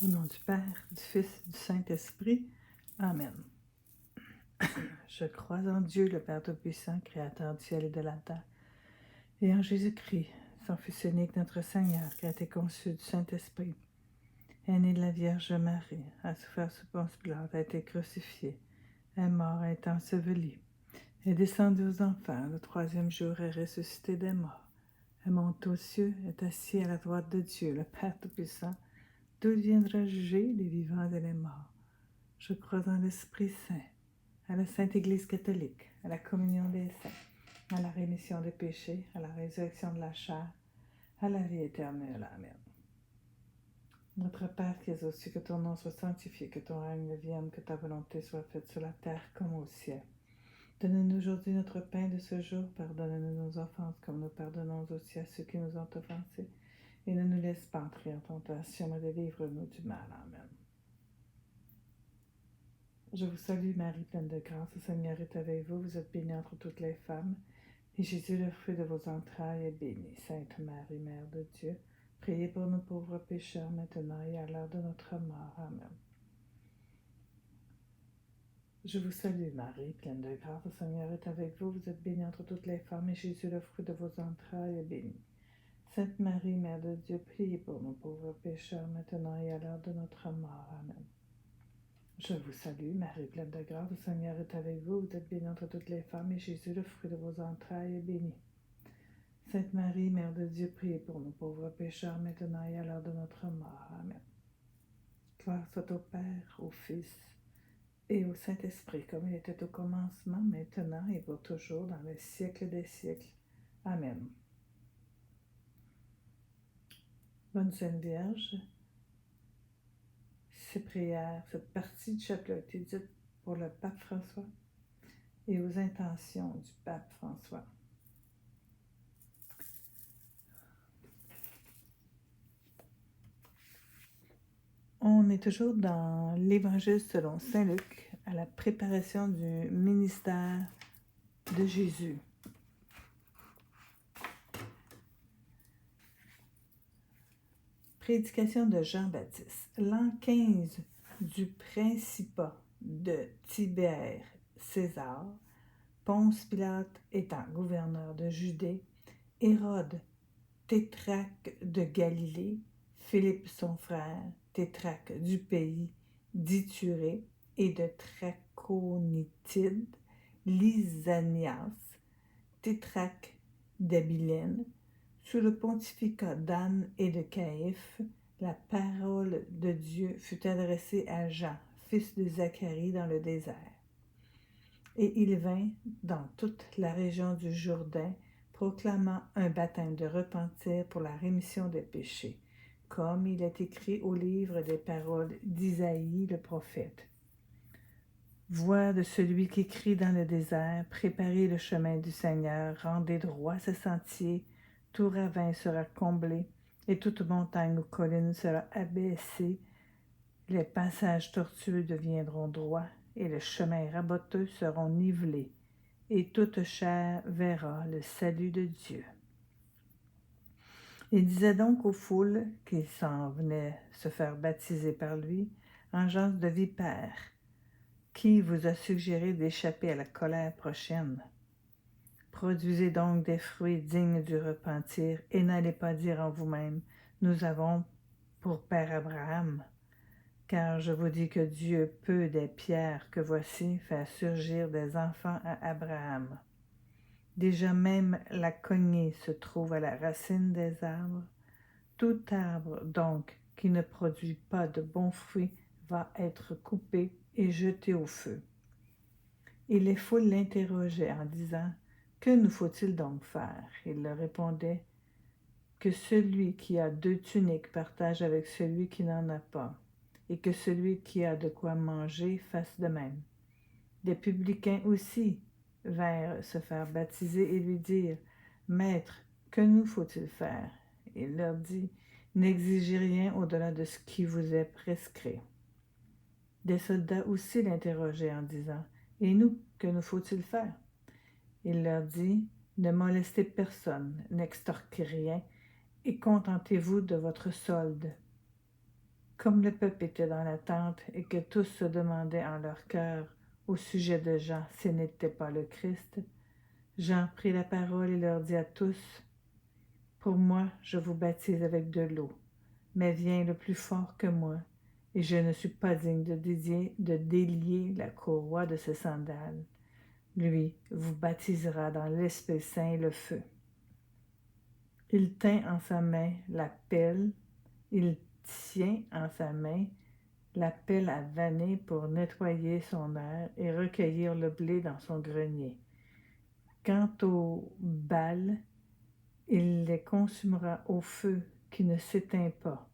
Au nom du Père, du Fils et du Saint-Esprit. Amen. Je crois en Dieu, le Père Tout-Puissant, Créateur du ciel et de la terre, et en Jésus-Christ, son Fils unique, notre Seigneur, qui a été conçu du Saint-Esprit, est né de la Vierge Marie, a souffert sous Ponce Pilate, a été crucifié, est mort, a été enseveli, est descendu aux enfers, le troisième jour est ressuscité des morts, est monté aux cieux, est assis à la droite de Dieu, le Père Tout-Puissant, d'où il viendra juger les vivants et les morts. Je crois en l'Esprit Saint, à la Sainte Église catholique, à la communion des saints, à la rémission des péchés, à la résurrection de la chair, à la vie éternelle. Amen. Notre Père qui es aux cieux, que ton nom soit sanctifié, que ton règne vienne, que ta volonté soit faite sur la terre comme au ciel. Donne-nous aujourd'hui notre pain de ce jour, pardonne-nous nos offenses comme nous pardonnons aussi à ceux qui nous ont offensés, et ne nous laisse pas entrer en tentation, mais délivre-nous du mal. Amen. Je vous salue Marie, pleine de grâce, le Seigneur est avec vous, vous êtes bénie entre toutes les femmes, et Jésus, le fruit de vos entrailles, est béni. Sainte Marie, Mère de Dieu, priez pour nous pauvres pécheurs, maintenant et à l'heure de notre mort. Amen. Je vous salue Marie, pleine de grâce, le Seigneur est avec vous, vous êtes bénie entre toutes les femmes, et Jésus, le fruit de vos entrailles, est béni. Sainte Marie, Mère de Dieu, priez pour nous pauvres pécheurs, maintenant et à l'heure de notre mort. Amen. Je vous salue, Marie, pleine de grâce, le Seigneur est avec vous, vous êtes bénie entre toutes les femmes, et Jésus, le fruit de vos entrailles, est béni. Sainte Marie, Mère de Dieu, priez pour nous pauvres pécheurs, maintenant et à l'heure de notre mort. Amen. Gloire soit au Père, au Fils et au Saint-Esprit, comme il était au commencement, maintenant et pour toujours, dans les siècles des siècles. Amen. Bonne Sainte Vierge, ces prières, cette partie du chapelet a été dite pour le pape François et aux intentions du pape François. On est toujours dans l'Évangile selon Saint Luc, à la préparation du ministère de Jésus. Prédication de Jean-Baptiste. L'an 15 du principat de Tibère César, Ponce Pilate étant gouverneur de Judée, Hérode, tétrarque de Galilée, Philippe son frère, tétrarque du pays d'Ithurée et de Trachonitide, Lysanias, tétrarque d'Abilène, sous le pontificat d'Anne et de Caïphe, la parole de Dieu fut adressée à Jean, fils de Zacharie, dans le désert. Et il vint dans toute la région du Jourdain, proclamant un baptême de repentir pour la rémission des péchés, comme il est écrit au livre des paroles d'Isaïe le prophète. Voix de celui qui crie dans le désert, préparez le chemin du Seigneur, rendez droit ce sentier, tout ravin sera comblé, et toute montagne ou colline sera abaissée, les passages tortueux deviendront droits, et les chemins raboteux seront nivelés, et toute chair verra le salut de Dieu. Il disait donc aux foules qui s'en venaient se faire baptiser par lui, engeance de vipères, qui vous a suggéré d'échapper à la colère prochaine? Produisez donc des fruits dignes du repentir, et n'allez pas dire en vous-même, nous avons pour père Abraham. Car je vous dis que Dieu peut des pierres que voici faire surgir des enfants à Abraham. Déjà même la cognée se trouve à la racine des arbres. Tout arbre donc qui ne produit pas de bons fruits va être coupé et jeté au feu. Et les foules l'interrogeaient en disant, que nous faut-il donc faire? Il leur répondait, que celui qui a 2 tuniques partage avec celui qui n'en a pas, et que celui qui a de quoi manger fasse de même. Des publicains aussi vinrent se faire baptiser et lui dire, Maître, que nous faut-il faire? Il leur dit, n'exigez rien au-delà de ce qui vous est prescrit. Des soldats aussi l'interrogeaient en disant, et nous, que nous faut-il faire? Il leur dit, ne molestez personne, n'extorquez rien, et contentez-vous de votre solde. Comme le peuple était dans l'attente et que tous se demandaient en leur cœur au sujet de Jean s'il n'était pas le Christ, Jean prit la parole et leur dit à tous, « Pour moi, je vous baptise avec de l'eau, mais vient le plus fort que moi, et je ne suis pas digne de délier la courroie de ses sandales. Lui vous baptisera dans l'Esprit Saint et le feu. » Il tint en sa main la pelle, il tient en sa main la pelle à vanner pour nettoyer son aire et recueillir le blé dans son grenier. Quant aux balles, il les consumera au feu qui ne s'éteint pas.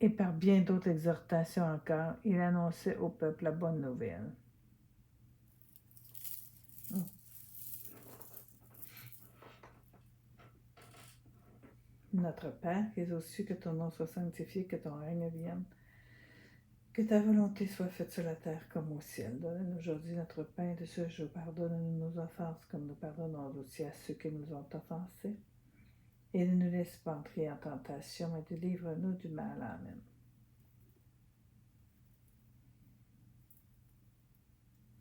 Et par bien d'autres exhortations encore, il annonçait au peuple la bonne nouvelle. Notre Père, qui es aux cieux, que ton nom soit sanctifié, que ton règne vienne, que ta volonté soit faite sur la terre comme au ciel. Donne-nous aujourd'hui notre pain de ce jour. Pardonne-nous nos offenses comme nous pardonnons aussi à ceux qui nous ont offensés. Et ne nous laisse pas entrer en tentation, mais délivre-nous du mal. Amen.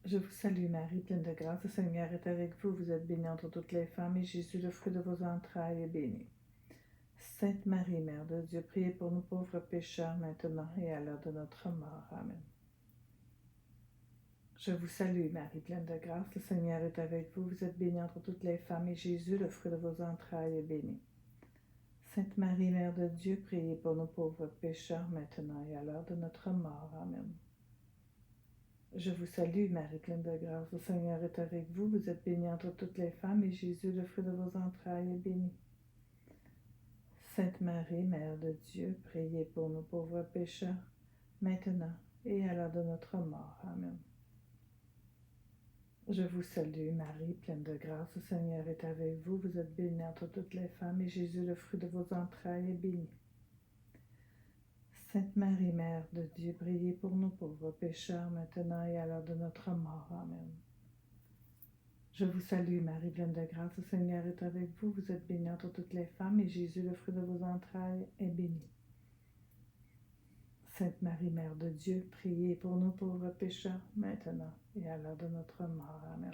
Je vous salue Marie, pleine de grâce, le Seigneur est avec vous. Vous êtes bénie entre toutes les femmes, et Jésus, le fruit de vos entrailles, est béni. Sainte Marie, Mère de Dieu, priez pour nous pauvres pécheurs, maintenant et à l'heure de notre mort. Amen. Je vous salue Marie, pleine de grâce, le Seigneur est avec vous. Vous êtes bénie entre toutes les femmes, et Jésus, le fruit de vos entrailles, est béni. Sainte Marie, Mère de Dieu, priez pour nous pauvres pécheurs, maintenant et à l'heure de notre mort. Amen. Je vous salue, Marie, pleine de grâce, le Seigneur est avec vous. Vous êtes bénie entre toutes les femmes, et Jésus, le fruit de vos entrailles, est béni. Sainte Marie, Mère de Dieu, priez pour nous pauvres pécheurs, maintenant et à l'heure de notre mort. Amen. Je vous salue, Marie, pleine de grâce, le Seigneur est avec vous. Vous êtes bénie entre toutes les femmes, et Jésus, le fruit de vos entrailles, est béni. Sainte Marie, Mère de Dieu, priez pour nous pauvres pécheurs, maintenant et à l'heure de notre mort. Amen. Je vous salue, Marie, pleine de grâce, le Seigneur est avec vous. Vous êtes bénie entre toutes les femmes, et Jésus, le fruit de vos entrailles, est béni. Sainte Marie, Mère de Dieu, priez pour nous pauvres pécheurs, maintenant et à l'heure de notre mort. Amen.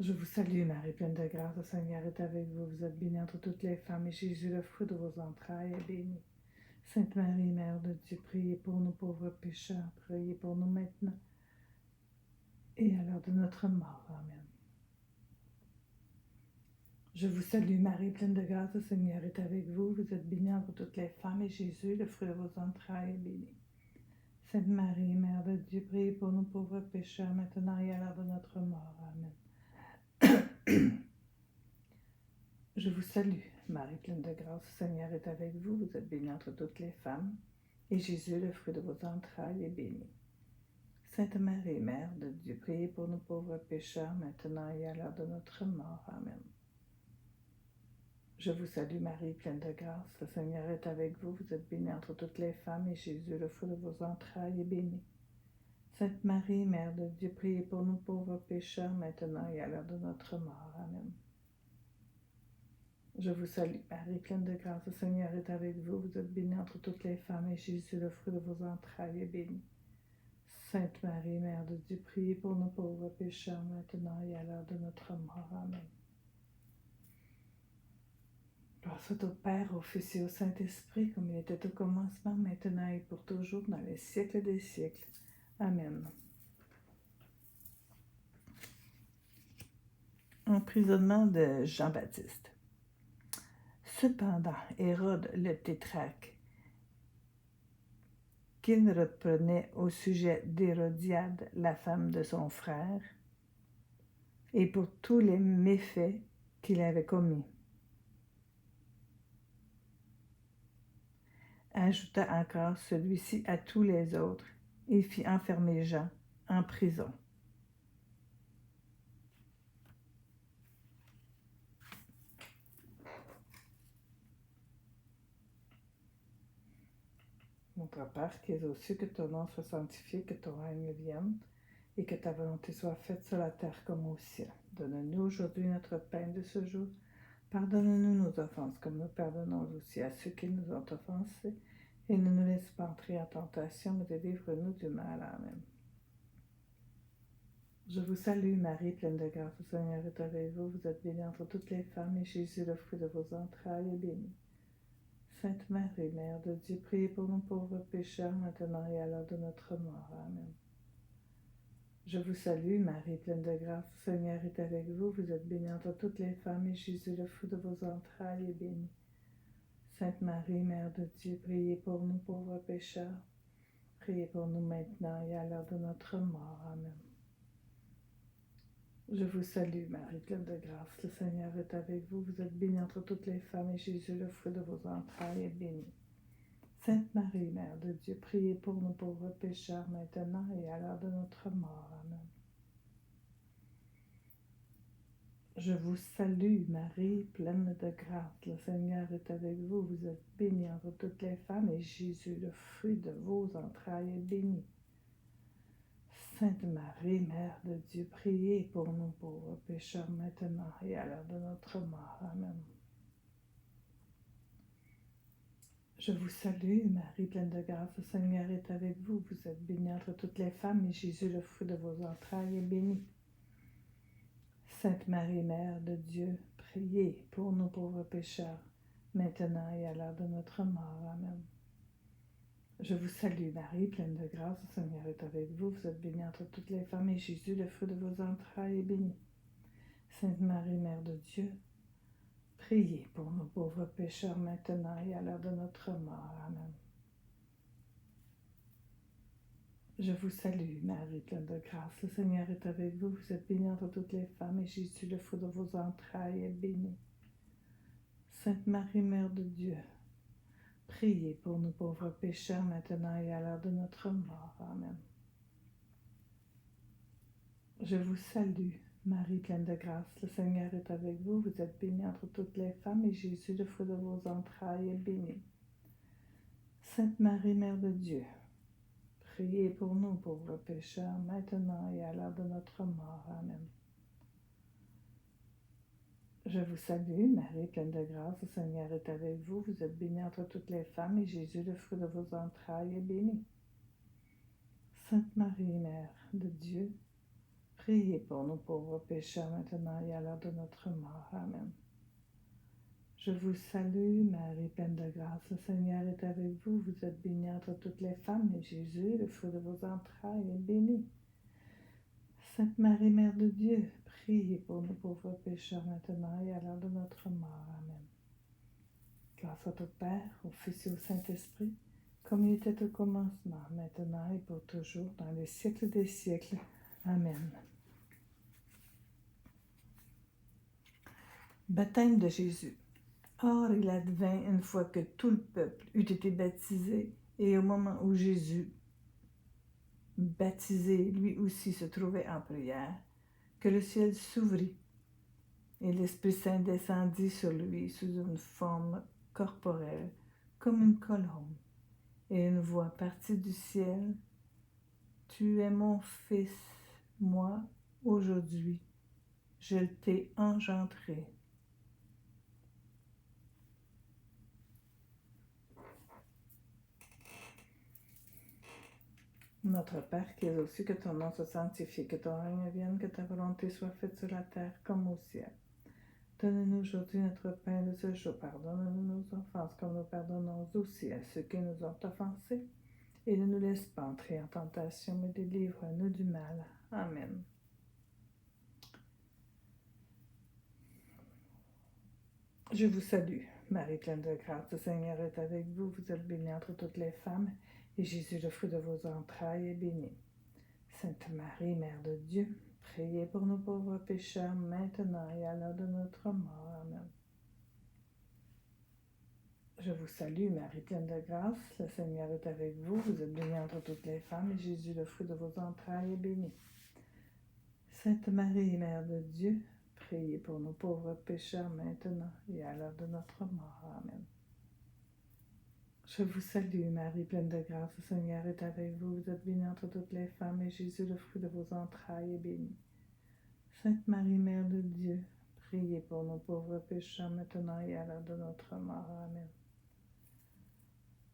Je vous salue, Marie, pleine de grâce, le Seigneur est avec vous. Vous êtes bénie entre toutes les femmes, et Jésus, le fruit de vos entrailles, est béni. Sainte Marie, Mère de Dieu, priez pour nous pauvres pécheurs, priez pour nous maintenant et à l'heure de notre mort. Amen. Je vous salue, Marie, pleine de grâce, le Seigneur est avec vous. Vous êtes bénie entre toutes les femmes, et Jésus, le fruit de vos entrailles, est béni. Sainte Marie, Mère de Dieu, priez pour nous pauvres pécheurs, maintenant et à l'heure de notre mort. Amen. Je vous salue, Marie, pleine de grâce, le Seigneur est avec vous. Vous êtes bénie entre toutes les femmes, et Jésus, le fruit de vos entrailles, est béni. Sainte Marie, Mère de Dieu, priez pour nous pauvres pécheurs, maintenant et à l'heure de notre mort. Amen. Je vous salue, Marie, pleine de grâce, le Seigneur est avec vous. Vous êtes bénie entre toutes les femmes, et Jésus, le fruit de vos entrailles, est béni. Sainte Marie, Mère de Dieu, priez pour nous pauvres pécheurs, maintenant et à l'heure de notre mort. Amen. Je vous salue, Marie, pleine de grâce, le Seigneur est avec vous. Vous êtes bénie entre toutes les femmes, et Jésus, le fruit de vos entrailles, est béni. Sainte Marie, Mère de Dieu, priez pour nous pauvres pécheurs, maintenant et à l'heure de notre mort. Amen. Gloire soit au Père, au Fils et au Saint-Esprit, comme il était au commencement, maintenant et pour toujours, dans les siècles des siècles. Amen. Emprisonnement de Jean-Baptiste. Cependant, Hérode le tétrarque, qu'il reprenait au sujet d'Hérodiade, la femme de son frère, et pour tous les méfaits qu'il avait commis, ajouta encore celui-ci à tous les autres, et fit enfermer Jean en prison. Notre Père qui es aux cieux, que ton nom soit sanctifié, que ton règne vienne, et que ta volonté soit faite sur la terre comme au ciel. Donne-nous aujourd'hui notre pain de ce jour. Pardonne-nous nos offenses, comme nous pardonnons aussi à ceux qui nous ont offensés, et ne nous laisse pas entrer en tentation, mais délivre-nous du mal. Amen. Je vous salue, Marie, pleine de grâce, le Seigneur est avec vous. Vous êtes bénie entre toutes les femmes, et Jésus, le fruit de vos entrailles, est béni. Sainte Marie, Mère de Dieu, priez pour nous pauvres pécheurs, maintenant et à l'heure de notre mort. Amen. Je vous salue, Marie, pleine de grâce, le Seigneur est avec vous. Vous êtes bénie entre toutes les femmes, et Jésus, le fruit de vos entrailles, est béni. Sainte Marie, Mère de Dieu, priez pour nous pauvres pécheurs. Priez pour nous maintenant et à l'heure de notre mort. Amen. Je vous salue, Marie, pleine de grâce. Le Seigneur est avec vous. Vous êtes bénie entre toutes les femmes, et Jésus, le fruit de vos entrailles, est béni. Sainte Marie, Mère de Dieu, priez pour nous pauvres pécheurs, maintenant et à l'heure de notre mort. Amen. Je vous salue, Marie, pleine de grâce. Le Seigneur est avec vous. Vous êtes bénie entre toutes les femmes, et Jésus, le fruit de vos entrailles, est béni. Sainte Marie, Mère de Dieu, priez pour nous pauvres pécheurs, maintenant et à l'heure de notre mort. Amen. Je vous salue, Marie, pleine de grâce. Le Seigneur est avec vous. Vous êtes bénie entre toutes les femmes, et Jésus, le fruit de vos entrailles, est béni. Sainte Marie, Mère de Dieu, priez pour nous pauvres pécheurs, maintenant et à l'heure de notre mort. Amen. Je vous salue, Marie, pleine de grâce. Le Seigneur est avec vous. Vous êtes bénie entre toutes les femmes, et Jésus, le fruit de vos entrailles, est béni. Sainte Marie, Mère de Dieu, priez pour nous pauvres pécheurs, maintenant et à l'heure de notre mort. Amen. Je vous salue, Marie, pleine de grâce. Le Seigneur est avec vous. Vous êtes bénie entre toutes les femmes, et Jésus, le fruit de vos entrailles, est béni. Sainte Marie, Mère de Dieu, priez pour nous pauvres pécheurs, maintenant et à l'heure de notre mort. Amen. Je vous salue, Marie, pleine de grâce. Le Seigneur est avec vous. Vous êtes bénie entre toutes les femmes, et Jésus, le fruit de vos entrailles, est béni. Sainte Marie, Mère de Dieu, priez pour nous pauvres pécheurs, maintenant et à l'heure de notre mort. Amen. Je vous salue, Marie, pleine de grâce. Le Seigneur est avec vous. Vous êtes bénie entre toutes les femmes, et Jésus, le fruit de vos entrailles, est béni. Sainte Marie, Mère de Dieu, priez pour nous pauvres pécheurs, maintenant et à l'heure de notre mort. Amen. Je vous salue, Marie, pleine de grâce. Le Seigneur est avec vous. Vous êtes bénie entre toutes les femmes, et Jésus, le fruit de vos entrailles, est béni. Sainte Marie, Mère de Dieu, priez pour nous pauvres pécheurs, maintenant et à l'heure de notre mort. Amen. Grâce au Père, au Fils et au Saint-Esprit, comme il était au commencement, maintenant et pour toujours, dans les siècles des siècles. Amen. Baptême de Jésus. Or, il advint une fois que tout le peuple eut été baptisé, et au moment où Jésus, baptisé, lui aussi se trouvait en prière, que le ciel s'ouvrit, et l'Esprit Saint descendit sur lui sous une forme corporelle, comme une colombe, et une voix partit du ciel. Tu es mon Fils, moi, aujourd'hui, je t'ai engendré. Notre Père qui es aux cieux, que ton nom soit sanctifié, que ton règne vienne, que ta volonté soit faite sur la terre comme au ciel. Donne-nous aujourd'hui notre pain de ce jour. Pardonne-nous nos offenses, comme nous pardonnons aussi à ceux qui nous ont offensés. Et ne nous laisse pas entrer en tentation, mais délivre-nous du mal. Amen. Je vous salue, Marie pleine de grâce. Le Seigneur est avec vous. Vous êtes bénie entre toutes les femmes, et Jésus, le fruit de vos entrailles, est béni. Sainte Marie, Mère de Dieu, priez pour nous pauvres pécheurs, maintenant et à l'heure de notre mort. Amen. Je vous salue, Marie pleine de grâce. Le Seigneur est avec vous. Vous êtes bénie entre toutes les femmes, et Jésus, le fruit de vos entrailles, est béni. Sainte Marie, Mère de Dieu, priez pour nous pauvres pécheurs, maintenant et à l'heure de notre mort. Amen. Je vous salue, Marie pleine de grâce. Le Seigneur est avec vous. Vous êtes bénie entre toutes les femmes, et Jésus, le fruit de vos entrailles, est béni. Sainte Marie, Mère de Dieu, priez pour nos pauvres pécheurs, maintenant et à l'heure de notre mort. Amen.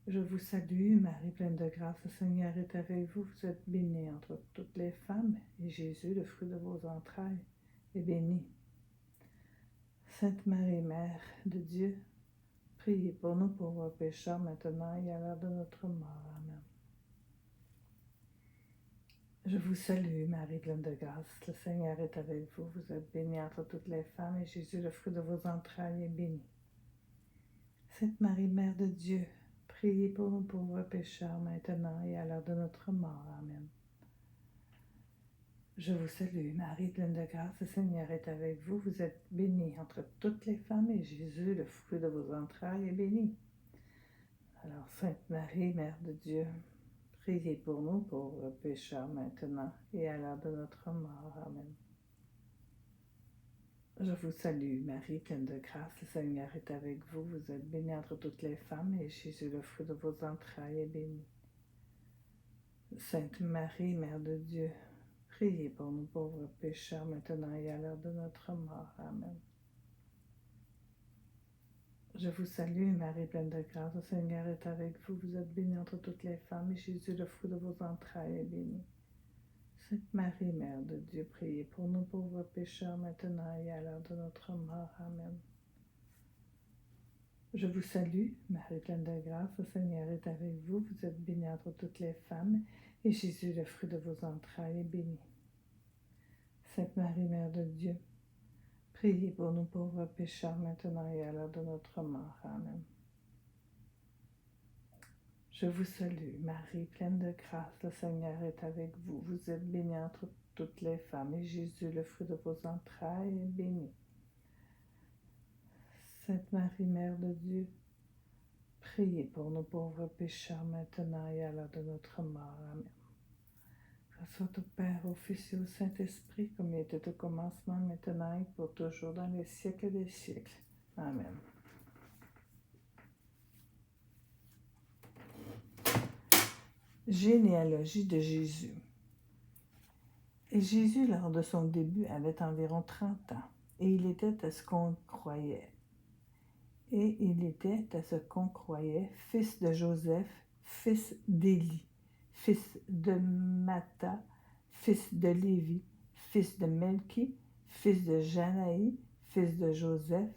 Je vous salue, Marie pleine de grâce, le Seigneur est avec vous. Vous êtes bénie entre toutes les femmes, et Jésus, le fruit de vos entrailles, est béni. Sainte Marie, Mère de Dieu, priez pour nous pauvres pécheurs, maintenant et à l'heure de notre mort. Amen. Je vous salue, Marie pleine de grâce, le Seigneur est avec vous. Vous êtes bénie entre toutes les femmes, et Jésus, le fruit de vos entrailles, est béni. Sainte Marie, Mère de Dieu, priez pour nous pauvres pécheurs, maintenant et à l'heure de notre mort. Amen. Je vous salue, Marie pleine de grâce, le Seigneur est avec vous. Vous êtes bénie entre toutes les femmes, et Jésus, le fruit de vos entrailles, est béni. Alors, Sainte Marie, Mère de Dieu, priez pour nous pauvres pécheurs, maintenant et à l'heure de notre mort. Amen. Je vous salue, Marie pleine de grâce, le Seigneur est avec vous. Vous êtes bénie entre toutes les femmes, et Jésus, le fruit de vos entrailles, est béni. Sainte Marie, Mère de Dieu, priez pour nous pauvres pécheurs, maintenant et à l'heure de notre mort. Amen. Je vous salue, Marie pleine de grâce, le Seigneur est avec vous. Vous êtes bénie entre toutes les femmes, et Jésus, le fruit de vos entrailles, est béni. Sainte Marie, Mère de Dieu, priez pour nous pauvres pécheurs, maintenant et à l'heure de notre mort. Amen. Je vous salue, Marie pleine de grâce, le Seigneur est avec vous. Vous êtes bénie entre toutes les femmes, et Jésus, le fruit de vos entrailles, est béni. Sainte Marie, Mère de Dieu, priez pour nous pauvres pécheurs, maintenant et à l'heure de notre mort. Amen. Je vous salue, Marie pleine de grâce, le Seigneur est avec vous. Vous êtes bénie entre toutes les femmes, et Jésus, le fruit de vos entrailles, est béni. Sainte Marie, Mère de Dieu, priez pour nos pauvres pécheurs, maintenant et à l'heure de notre mort. Amen. Grâce soit au Père, au Fils et au Saint-Esprit, comme il était au commencement, maintenant et pour toujours, dans les siècles des siècles. Amen. Généalogie de Jésus. Et Jésus, lors de son début, avait environ 30 ans, et il était à ce qu'on croyait. Et il était à ce qu'on croyait, fils de Joseph, fils d'Élie, fils de Mattha, fils de Lévi, fils de Melchi, fils de Janaï, fils de Joseph,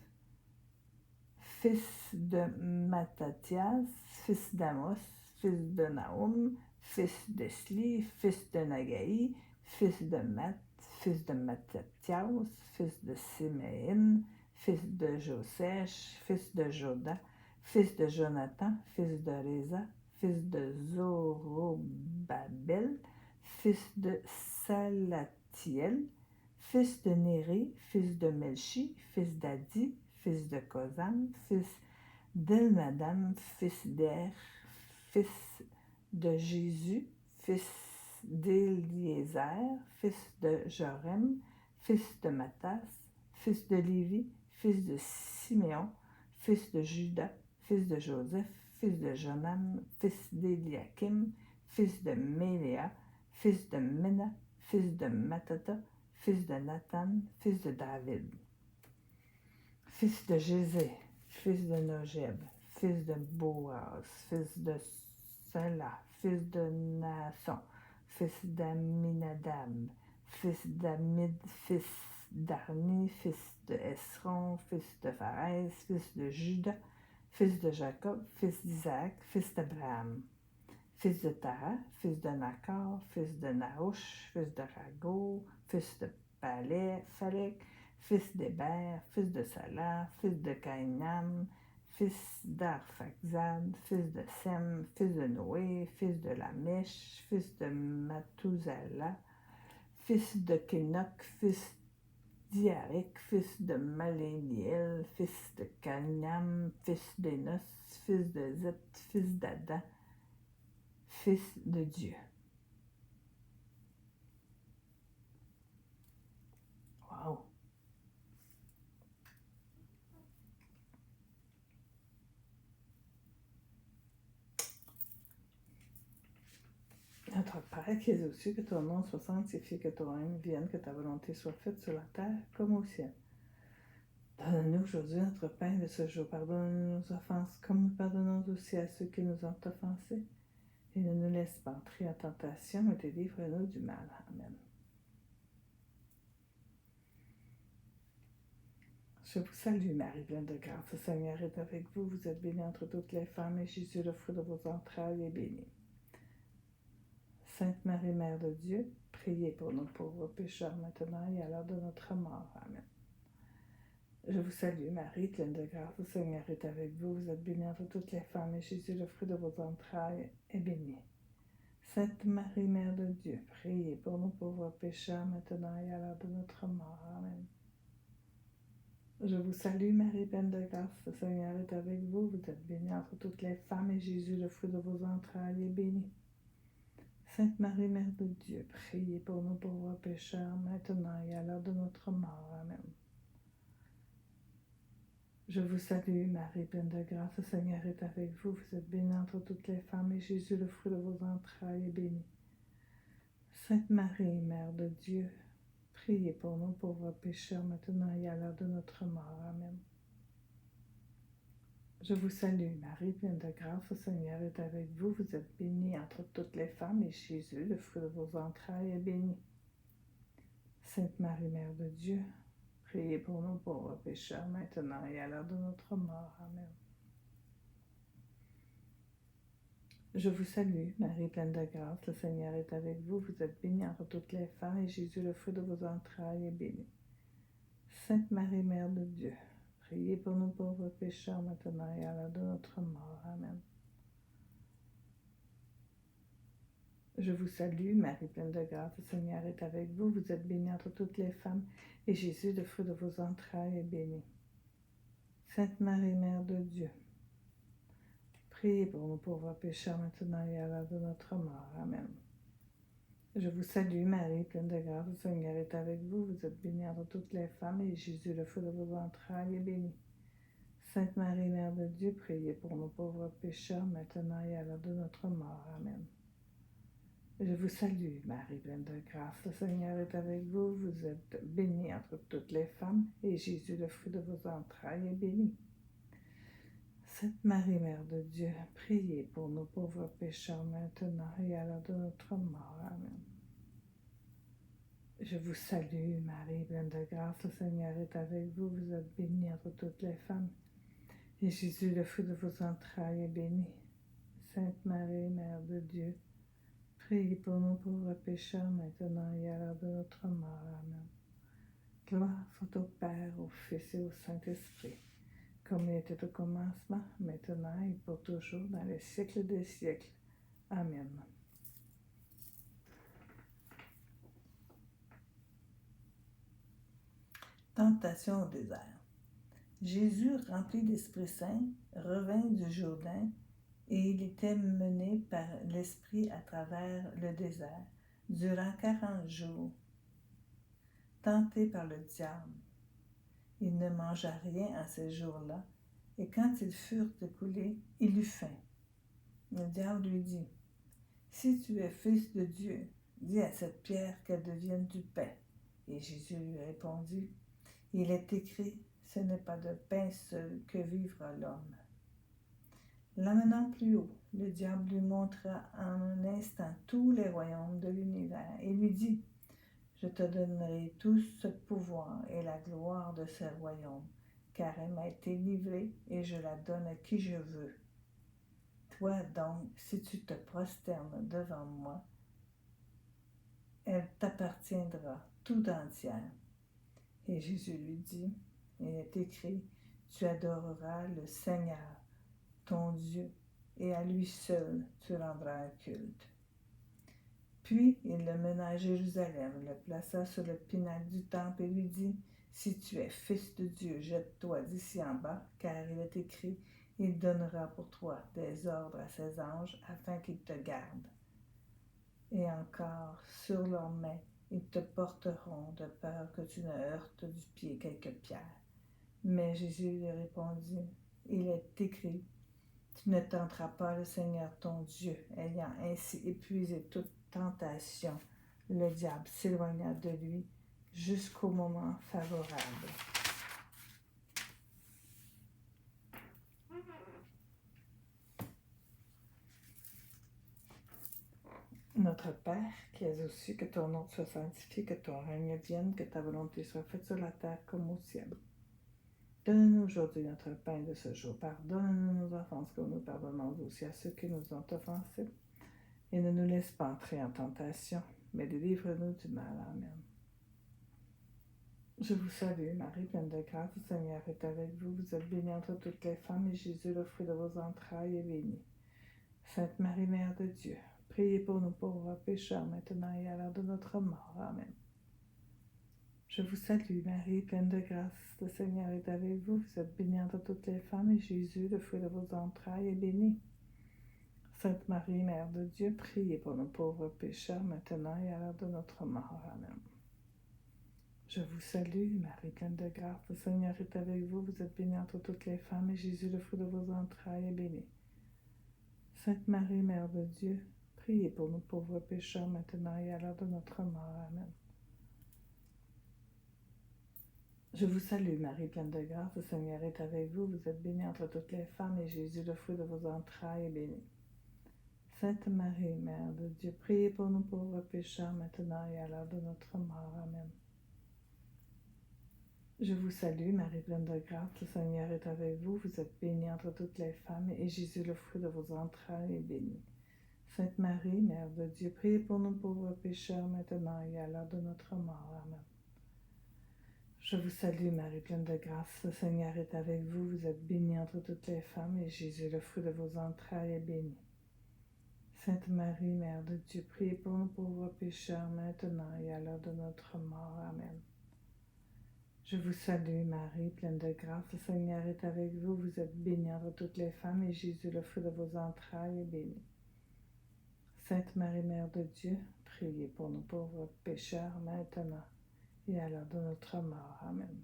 fils de Mattathias, fils d'Amos, fils de Nahum, fils d'Esli, fils de Nagaï, fils de Matt, fils de Mattathias, fils de Siméon, fils de Josèche, fils de Joda, fils de Jonathan, fils de Réza, fils de Zorobabel, fils de Salatiel, fils de Néri, fils de Melchi, fils d'Adi, fils de Cosam, fils d'Elmadam, fils d'Er, fils de Jésus, fils d'Éliézer, fils de Jorem, fils de Mattas, fils de Lévi, fils de Siméon, fils de Judas, fils de Joseph, fils de Jonam, fils d'Éliakim, fils de Méléa, fils de Mena, fils de Matata, fils de Nathan, fils de David, fils de Jésé, fils de Nogeb, fils de Boaz, fils de Salah, fils de Naasson, fils d'Aminadab, fils d'Amid, fils d'Arni, fils de Esron, fils de Pharez, fils de Juda, fils de Jacob, fils d'Isaac, fils d'Abraham, fils de Tara, fils de Nakor, fils de Naouch, fils de Rago, fils de Phalek, fils d'Héber, fils de Salah, fils de Caïnam, fils d'Arphaxad, fils de Sem, fils de Noé, fils de Lamèche, fils de Mathusalah, fils de Kénoc, fils d'Iarek, fils de Maléniel, fils de Caïnam, fils d'Énos, fils de Zet, fils d'Adam, fils de Dieu. Wow! Notre Père qui es aux cieux, que ton nom soit sanctifié, que ton règne vienne, que ta volonté soit faite sur la terre comme au ciel. Donne-nous aujourd'hui notre pain de ce jour. Pardonne-nous nos offenses, comme nous pardonnons aussi à ceux qui nous ont offensés. Et ne nous laisse pas entrer en tentation, mais délivre-nous du mal. Amen. Je vous salue, Marie, pleine de grâce. Le Seigneur est avec vous. Vous êtes bénie entre toutes les femmes, et Jésus, le fruit de vos entrailles, est béni. Sainte Marie, Mère de Dieu, priez pour nous pauvres pécheurs, maintenant et à l'heure de notre mort. Amen. Je vous salue, Marie, pleine de grâce. Le Seigneur est avec vous. Vous êtes bénie entre toutes les femmes, et Jésus, le fruit de vos entrailles, est béni. Sainte Marie, Mère de Dieu, priez pour nous pauvres pécheurs, maintenant et à l'heure de notre mort. Amen. Je vous salue, Marie, pleine de grâce. Le Seigneur est avec vous. Vous êtes bénie entre toutes les femmes, et Jésus, le fruit de vos entrailles, est béni. Sainte Marie, Mère de Dieu, priez pour nous pauvres pécheurs, maintenant et à l'heure de notre mort. Amen. Je vous salue, Marie, pleine de grâce. Le Seigneur est avec vous. Vous êtes bénie entre toutes les femmes, et Jésus, le fruit de vos entrailles, est béni. Sainte Marie, Mère de Dieu, priez pour nous pauvres pécheurs, maintenant et à l'heure de notre mort. Amen. Je vous salue, Marie, pleine de grâce. Le Seigneur est avec vous. Vous êtes bénie entre toutes les femmes, et Jésus, le fruit de vos entrailles, est béni. Sainte Marie, Mère de Dieu, priez pour nous pauvres pécheurs, maintenant et à l'heure de notre mort. Amen. Je vous salue, Marie, pleine de grâce. Le Seigneur est avec vous. Vous êtes bénie entre toutes les femmes, et Jésus, le fruit de vos entrailles, est béni. Sainte Marie, Mère de Dieu, priez pour nous pauvres pécheurs, maintenant et à l'heure de notre mort. Amen. Je vous salue, Marie, pleine de grâce. Le Seigneur est avec vous. Vous êtes bénie entre toutes les femmes, et Jésus, le fruit de vos entrailles, est béni. Sainte Marie, Mère de Dieu, priez pour nous pauvres pécheurs, maintenant et à l'heure de notre mort. Amen. Je vous salue, Marie, pleine de grâce. Le Seigneur est avec vous. Vous êtes bénie entre toutes les femmes, et Jésus, le fruit de vos entrailles, est béni. Sainte Marie, Mère de Dieu, priez pour nos pauvres pécheurs, maintenant et à l'heure de notre mort. Amen. Je vous salue, Marie, pleine de grâce. Le Seigneur est avec vous. Vous êtes bénie entre toutes les femmes, et Jésus, le fruit de vos entrailles, est béni. Sainte Marie, Mère de Dieu, priez pour nos pauvres pécheurs, maintenant et à l'heure de notre mort. Amen. Je vous salue, Marie, pleine de grâce. Le Seigneur est avec vous. Vous êtes bénie entre toutes les femmes, et Jésus, le fruit de vos entrailles, est béni. Sainte Marie, Mère de Dieu, priez pour nous pauvres pécheurs, maintenant et à l'heure de notre mort. Amen. Gloire soit au Père, au Fils et au Saint-Esprit, comme il était au commencement, maintenant et pour toujours, dans les siècles des siècles. Amen. Tentation au désert. Jésus, rempli d'Esprit Saint, revint du Jourdain, et il était mené par l'Esprit à travers le désert durant 40 jours, tenté par le diable. Il ne mangea rien en ces jours-là, et quand ils furent écoulés, il eut faim. Le diable lui dit, « Si tu es fils de Dieu, dis à cette pierre qu'elle devienne du pain. » Et Jésus lui répondit, « Il est écrit, ce n'est pas de pain seul que vivra l'homme. » L'amenant plus haut, le diable lui montra en un instant tous les royaumes de l'univers et lui dit, « Je te donnerai tout ce pouvoir et la gloire de ces royaumes, car elle m'a été livrée et je la donne à qui je veux. Toi donc, si tu te prosternes devant moi, elle t'appartiendra tout entière. » Et Jésus lui dit, « Il est écrit, tu adoreras le Seigneur, ton Dieu, et à lui seul tu rendras un culte. » Puis il le mena à Jérusalem, le plaça sur le pinacle du temple et lui dit, « Si tu es fils de Dieu, jette-toi d'ici en bas, car il est écrit, il donnera pour toi des ordres à ses anges afin qu'ils te gardent. Et encore, sur leurs mains, ils te porteront de peur que tu ne heurtes du pied quelque pierre. » Mais Jésus lui répondit, « Il est écrit, tu ne tenteras pas le Seigneur ton Dieu. » Ayant ainsi épuisé toute tentation, le diable s'éloigna de lui jusqu'au moment favorable. Notre Père, qui es aux cieux, que ton nom soit sanctifié, que ton règne vienne, que ta volonté soit faite sur la terre comme au ciel. Donne-nous aujourd'hui notre pain de ce jour. Pardonne-nous nos offenses comme nous pardonnons aussi à ceux qui nous ont offensés. Et ne nous laisse pas entrer en tentation, mais délivre-nous du mal. Amen. Je vous salue, Marie, pleine de grâce, le Seigneur est avec vous. Vous êtes bénie entre toutes les femmes, et Jésus, le fruit de vos entrailles, est béni. Sainte Marie, Mère de Dieu, priez pour nous pauvres pécheurs, maintenant et à l'heure de notre mort. Amen. Je vous salue, Marie, pleine de grâce, le Seigneur est avec vous. Vous êtes bénie entre toutes les femmes, et Jésus, le fruit de vos entrailles, est béni. Sainte Marie, Mère de Dieu, priez pour nous pauvres pécheurs, maintenant et à l'heure de notre mort. Amen. Je vous salue, Marie, pleine de grâce, le Seigneur est avec vous. Vous êtes bénie entre toutes les femmes, et Jésus, le fruit de vos entrailles, est béni. Sainte Marie, Mère de Dieu, priez pour nous pauvres pécheurs, maintenant et à l'heure de notre mort. Amen. Je vous salue, Marie, pleine de grâce, le Seigneur est avec vous. Vous êtes bénie entre toutes les femmes, et Jésus, le fruit de vos entrailles, est béni. Sainte Marie, Mère de Dieu, priez pour nous pauvres pécheurs, maintenant et à l'heure de notre mort. Amen. Je vous salue, Marie, pleine de grâce, le Seigneur est avec vous. Vous êtes bénie entre toutes les femmes, et Jésus, le fruit de vos entrailles, est béni. Sainte Marie, Mère de Dieu, priez pour nous pauvres pécheurs, maintenant et à l'heure de notre mort. Amen. Je vous salue, Marie, pleine de grâce, le Seigneur est avec vous. Vous êtes bénie entre toutes les femmes, et Jésus, le fruit de vos entrailles, est béni. Sainte Marie, Mère de Dieu, priez pour nous pauvres pécheurs, maintenant et à l'heure de notre mort. Amen. Je vous salue, Marie, pleine de grâce, le Seigneur est avec vous. Vous êtes bénie entre toutes les femmes, et Jésus, le fruit de vos entrailles, est béni. Sainte Marie, Mère de Dieu, priez pour nous pauvres pécheurs, maintenant et à l'heure de notre mort. Amen.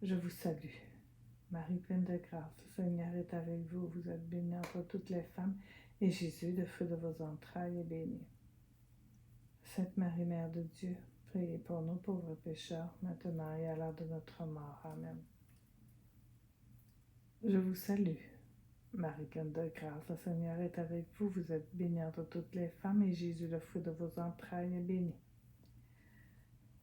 Je vous salue, Marie, pleine de grâce, le Seigneur est avec vous. Vous êtes bénie entre toutes les femmes, et Jésus, le fruit de vos entrailles, est béni. Sainte Marie, Mère de Dieu, priez pour nous pauvres pécheurs, maintenant et à l'heure de notre mort. Amen. Je vous salue, Marie, pleine de grâce, le Seigneur est avec vous. Vous êtes bénie entre toutes les femmes, et Jésus, le fruit de vos entrailles, est béni.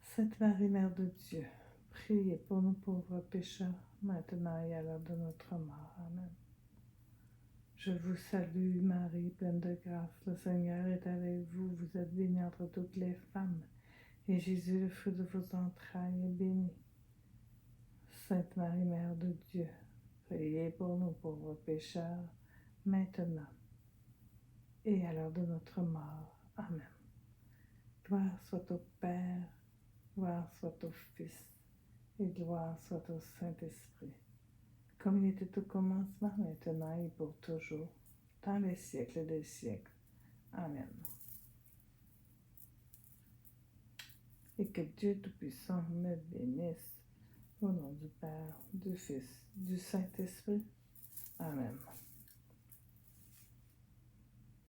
Sainte Marie, Mère de Dieu, priez pour nous pauvres pécheurs, maintenant et à l'heure de notre mort. Amen. Je vous salue, Marie, pleine de grâce, le Seigneur est avec vous. Vous êtes bénie entre toutes les femmes, et Jésus, le fruit de vos entrailles, est béni. Sainte Marie, Mère de Dieu, priez pour nous pauvres pécheurs, maintenant et à l'heure de notre mort. Amen. Gloire soit au Père, gloire soit au Fils, et gloire soit au Saint-Esprit, comme il était au commencement, maintenant et pour toujours, dans les siècles des siècles. Amen. Et que Dieu Tout-Puissant me bénisse, au nom du Père, du Fils, du Saint-Esprit. Amen.